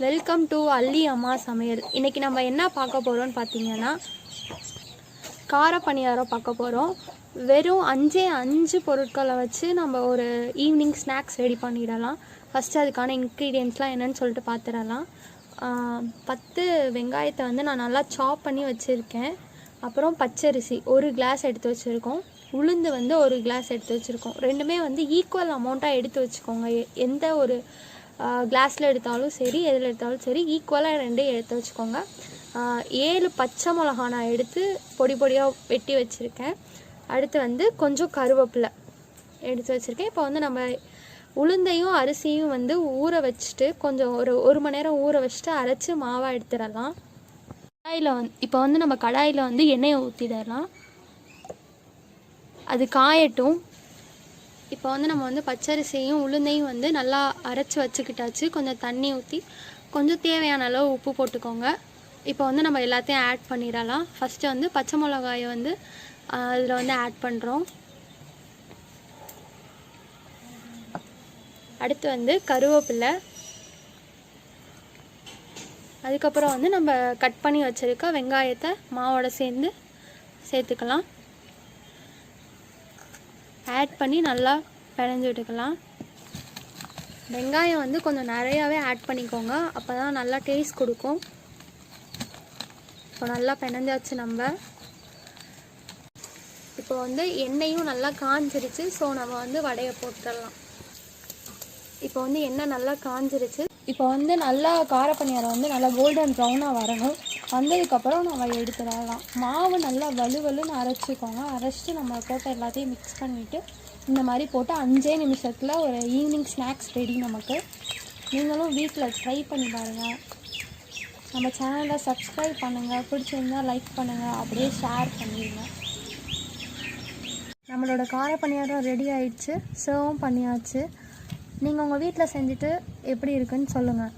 Welcome to அல்லி அம்மா சமையல். இன்றைக்கி நம்ம என்ன பார்க்க போகிறோம்னு பார்த்தீங்கன்னா, கார பணியாரம் பார்க்க போகிறோம். வெறும் 5 பொருட்களை வச்சு நம்ம ஒரு ஈவினிங் ஸ்நாக்ஸ் ரெடி பண்ணிடலாம். ஃபஸ்ட்டு அதுக்கான இன்க்ரீடியன்ட்ஸ்லாம் என்னென்னு சொல்லிட்டு பார்த்துடலாம். 10 வெங்காயத்தை வந்து நான் நல்லா சாப் பண்ணி வச்சுருக்கேன். அப்புறம் பச்சரிசி 1 கிளாஸ் எடுத்து வச்சுருக்கோம். உளுந்து வந்து 1 கிளாஸ் எடுத்து வச்சுருக்கோம். ரெண்டுமே வந்து ஈக்குவல் அமௌண்ட்டாக எடுத்து வச்சுக்கோங்க. எந்த ஒரு கிளாஸில் எடுத்தாலும் சரி, எதில் எடுத்தாலும் சரி, ஈக்குவலாக 2 எடுத்து வச்சுக்கோங்க. 7 பச்சை மிளகா நான் எடுத்து பொடி பொடியாக வெட்டி வச்சுருக்கேன். அடுத்து வந்து கொஞ்சம் கருவேப்பிலை எடுத்து வச்சுருக்கேன். இப்போ வந்து நம்ம உளுந்தையும் அரிசியும் வந்து ஊற வச்சுட்டு கொஞ்சம் ஒரு மணி நேரம் ஊற வச்சுட்டு அரைச்சி மாவாக எடுத்துடலாம். இப்போ வந்து நம்ம கடாயில் வந்து எண்ணெயை ஊற்றிடலாம். அது காயட்டும். இப்போ வந்து நம்ம வந்து பச்சரிசியும் உளுந்தையும் வந்து நல்லா அரைச்சி வச்சுக்கிட்டாச்சு. கொஞ்சம் தண்ணி ஊற்றி கொஞ்சம் தேவையான அளவு உப்பு போட்டுக்கோங்க. இப்போ வந்து நம்ம எல்லாத்தையும் ஆட் பண்ணிடலாம். ஃபஸ்ட்டு வந்து பச்சை மிளகாயை வந்து அதில் வந்து ஆட் பண்ணுறோம். அடுத்து வந்து கருவேப்பிலை, அதுக்கப்புறம் வந்து நம்ம கட் பண்ணி வச்சுருக்க வெங்காயத்தை மாவோட சேர்த்துக்கலாம். ஆட் பண்ணி நல்லா பிணைஞ்சு விட்டுக்கலாம். வெங்காயம் வந்து கொஞ்சம் நிறையாவே ஆட் பண்ணிக்கோங்க, அப்போ தான் நல்லா டேஸ்ட் கொடுக்கும். இப்போ நல்லா பிணைஞ்சாச்சு. இப்போ வந்து எண்ணெயும் நல்லா காஞ்சிருச்சு. ஸோ நம்ம வந்து வடையை போட்டுடலாம். இப்போ வந்து எண்ணெய் நல்லா காஞ்சிருச்சு. இப்போ வந்து நல்லா கார பணியாரம் வந்து நல்லா கோல்டன் ப்ரௌனாக வரணும். வந்ததுக்கப்புறம் நம்ம எடுத்துடலாம். மாவு நல்லா வலுவலுன்னு அரைச்சிக்கோங்க. அரைச்சிட்டு நம்ம போட்டு எல்லாத்தையும் மிக்ஸ் பண்ணிவிட்டு இந்த மாதிரி போட்டு 5 நிமிஷத்தில் ஒரு ஈவினிங் ஸ்நாக்ஸ் ரெடி நமக்கு. நீங்களும் வீட்டில் ட்ரை பண்ணி பாருங்கள். நம்ம சேனலை சப்ஸ்கிரைப் பண்ணுங்கள். பிடிச்சிருந்தால் லைக் பண்ணுங்கள், அப்படியே ஷேர் பண்ணிடுங்க. நம்மளோட கார பணியாரம் ரெடி ஆயிடுச்சு. சர்வும் பண்ணியாச்சு. நீங்கள் உங்கள் வீட்டில் செஞ்சுட்டு எப்படி இருக்குன்னு சொல்லுங்கள்.